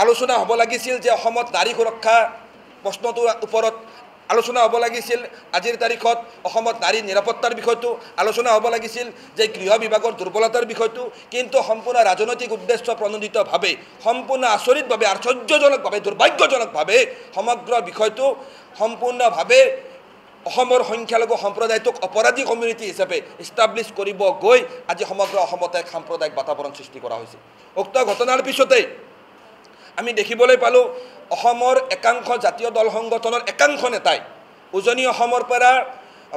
আলোচনা হ'ব লাগিছিল যে অসমত নাৰী সুৰক্ষা প্ৰশ্নটোৰ ওপৰত আলোচনা হ'ব লাগিছিল। আজিৰ তাৰিখত অসমত নাৰী নিৰাপত্তাৰ বিষয়টো আলোচনা হ'ব লাগিছিল, যে গৃহ বিভাগৰ দুৰ্বলতাৰ বিষয়টো। কিন্তু সম্পূৰ্ণ ৰাজনৈতিক উদ্দেশ্য প্ৰণোদিতভাৱে, সম্পূৰ্ণ আচৰিতভাৱে, আশ্চৰ্যজনকভাৱে, দুৰ্ভাগ্যজনকভাৱে সমগ্ৰ বিষয়টো সম্পূৰ্ণভাৱে অসমৰ সংখ্যালঘু সম্প্ৰদায়টোক অপৰাধী কমিউনিটি হিচাপে ইষ্টাব্লিছ কৰিব গৈ আজি সমগ্ৰ অসমতে এক সাম্প্ৰদায়িক বাতাবৰণ সৃষ্টি কৰা হৈছে। উক্ত ঘটনাৰ পিছতে আমি দেখিবলৈ পালোঁ অসমৰ একাংশ জাতীয় দল সংগঠনৰ একাংশ নেতাই উজনি অসমৰ পৰা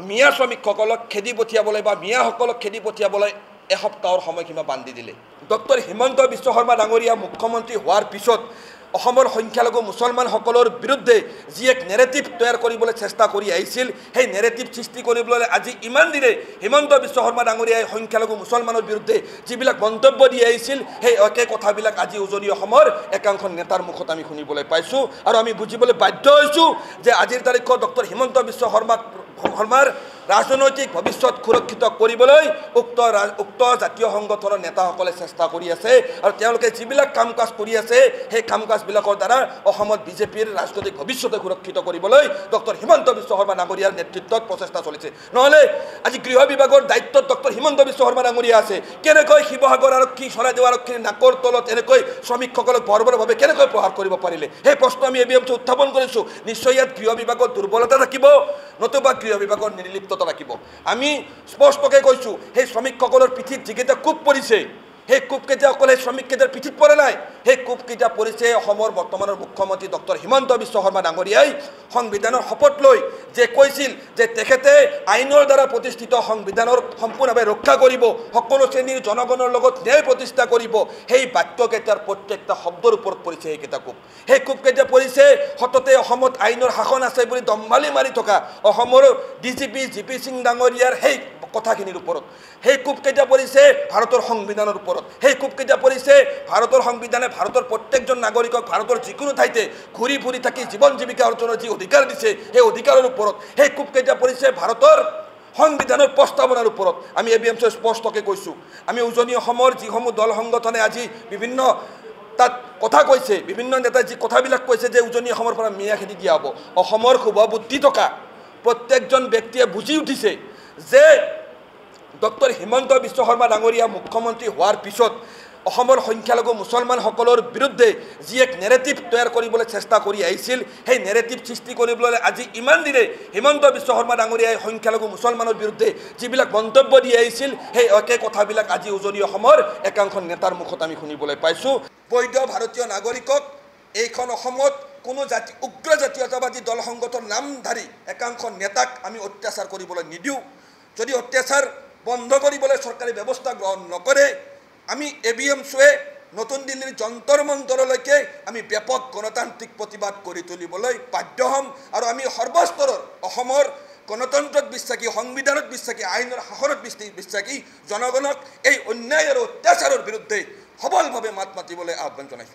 মিয়া শ্ৰমিকসকলক খেদি পঠিয়াবলৈ বা মিয়াসকলক খেদি পঠিয়াবলৈ এসপ্তাহৰ সময়সীমা বান্ধি দিলে। ডক্টৰ হিমন্ত বিশ্ব শৰ্মা ডাঙৰীয়া মুখ্যমন্ত্ৰী হোৱাৰ পিছত অসমৰ সংখ্যালঘু মুছলমানসকলৰ বিৰুদ্ধে যি এক নেৰেটিভ তৈয়াৰ কৰিবলৈ চেষ্টা কৰি আহিছিল, সেই নেৰেটিভ সৃষ্টি কৰিবলৈ আজি ইমান দিনে হিমন্ত বিশ্ব শৰ্মা ডাঙৰীয়াই সংখ্যালঘু মুছলমানৰ বিৰুদ্ধে যিবিলাক মন্তব্য দি আহিছিল, সেই একে কথাবিলাক আজি উজনি অসমৰ একাংশ নেতাৰ মুখত আমি শুনিবলৈ পাইছোঁ। আৰু আমি বুজিবলৈ বাধ্য হৈছোঁ যে আজিৰ তাৰিখত ডক্টৰ হিমন্ত বিশ্ব শৰ্মাৰ ৰাজনৈতিক ভৱিষ্যত সুৰক্ষিত কৰিবলৈ উক্ত জাতীয় সংগঠনৰ নেতাসকলে চেষ্টা কৰি আছে। আৰু তেওঁলোকে যিবিলাক কাম কাজ কৰি আছে, সেই কাম কাজবিলাকৰ দ্বাৰা অসমত বিজেপিৰ ৰাজনৈতিক ভৱিষ্যতে সুৰক্ষিত কৰিবলৈ ডক্টৰ হিমন্ত বিশ্ব শৰ্মা ডাঙৰীয়াৰ নেতৃত্বত প্ৰচেষ্টা চলিছে। নহ'লে আজি গৃহ বিভাগৰ দায়িত্বত ডক্টৰ হিমন্ত বিশ্ব শৰ্মা ডাঙৰীয়া আছে। কেনেকৈ শিৱসাগৰ আৰক্ষী, চৰাইদেউ আৰক্ষীৰ নাকৰ তলত এনেকৈ শ্ৰমিকসকলক বৰ্বৰভাৱে কেনেকৈ প্ৰহাৰ কৰিব পাৰিলে, সেই প্ৰশ্ন আমি ABMC উত্থাপন কৰিছোঁ। নিশ্চয় ইয়াত গৃহ বিভাগৰ দুৰ্বলতা থাকিব, নতুবা গৃহ বিভাগৰ নিৰ্লিপ্ততা থাকিব। আমি স্পষ্টকৈ কৈছোঁ, সেই শ্ৰমিকসকলৰ পিঠিত যিকেইটা কোব পৰিছে, সেই কোবকেইটা অকল সেই শ্ৰমিককেইটাৰ পিঠিত পৰা নাই, সেই কোবকেইটা পৰিছে অসমৰ বৰ্তমানৰ মুখ্যমন্ত্ৰী ডক্টৰ হিমন্ত বিশ্ব শৰ্মা ডাঙৰীয়াই সংবিধানৰ শপত লৈ যে কৈছিল যে তেখেতে আইনৰ দ্বাৰা প্ৰতিষ্ঠিত সংবিধানৰ সম্পূৰ্ণভাৱে ৰক্ষা কৰিব, সকলো শ্ৰেণীৰ জনগণৰ লগত ন্যায় প্ৰতিষ্ঠা কৰিব। সেই বাক্যকেইটাৰ প্ৰত্যেকটা শব্দৰ ওপৰত পৰিছে সেইকেইটা কোব। সেই কোবকেইটা পৰিছে সততে অসমত আইনৰ শাসন আছে বুলি দম্ভালি মাৰি থকা অসমৰ DGP GP সিং ডাঙৰীয়াৰ সেই কথাখিনিৰ ওপৰত। সেই কোবকেইটা পৰিছে ভাৰতৰ সংবিধানৰ ওপৰত। সেই কোবকেইটা পৰিছে ভাৰতৰ সংবিধানে ভাৰতৰ প্ৰত্যেকজন নাগৰিকক ভাৰতৰ যিকোনো ঠাইতে ঘূৰি ফুৰি থাকি জীৱন জীৱিকা অৰ্জনৰ যি অধিকাৰ দিছে, সেই অধিকাৰৰ ওপৰত। সেই কোবকেইটা পৰিছে ভাৰতৰ সংবিধানৰ প্ৰস্তাৱনাৰ ওপৰত। আমি ABMC স্পষ্টকৈ কৈছোঁ, আমি উজনি অসমৰ যিসমূহ দল সংগঠনে আজি বিভিন্ন তাত কথা কৈছে, বিভিন্ন নেতাই যি কথাবিলাক কৈছে যে উজনি অসমৰ পৰা মিয়া খেদি দিয়া হ'ব, অসমৰ শুভ বুদ্ধি থকা প্ৰত্যেকজন ব্যক্তিয়ে বুজি উঠিছে যে ডক্টৰ হিমন্ত বিশ্ব শৰ্মা ডাঙৰীয়া মুখ্যমন্ত্ৰী হোৱাৰ পিছত অসমৰ সংখ্যালঘু মুছলমানসকলৰ বিৰুদ্ধে যি এক নেৰেটিভ তৈয়াৰ কৰিবলৈ চেষ্টা কৰি আহিছিল, সেই নেৰেটিভ সৃষ্টি কৰিবলৈ আজি ইমান দিনে হিমন্ত বিশ্ব শৰ্মা ডাঙৰীয়াই সংখ্যালঘু মুছলমানৰ বিৰুদ্ধে যিবিলাক মন্তব্য দি আহিছিল, সেই একে কথাবিলাক আজি উজনি অসমৰ একাংশ নেতাৰ মুখত আমি শুনিবলৈ পাইছোঁ। বৈধ ভাৰতীয় নাগৰিকক এইখন অসমত কোনো উগ্ৰ জাতীয়তাবাদী দল সংগঠন নামধাৰী একাংশ নেতাক আমি অত্যাচাৰ কৰিবলৈ নিদিওঁ। যদি অত্যাচাৰ বন্ধ কৰিবলৈ চৰকাৰী ব্যৱস্থা গ্ৰহণ নকৰে, আমি ABMCয়ে নতুন দিল্লীৰ যন্তৰ মন্তৰলৈকে আমি ব্যাপক গণতান্ত্ৰিক প্ৰতিবাদ কৰি তুলিবলৈ বাধ্য হ'ম। আৰু আমি সৰ্বস্তৰৰ অসমৰ গণতন্ত্ৰত বিশ্বাসী, সংবিধানত বিশ্বাসী, আইনৰ শাসনত বিশ্বাসী জনগণক এই অন্যায় আৰু অত্যাচাৰৰ বিৰুদ্ধে সবলভাৱে মাত মাতিবলৈ আহ্বান জনাইছোঁ।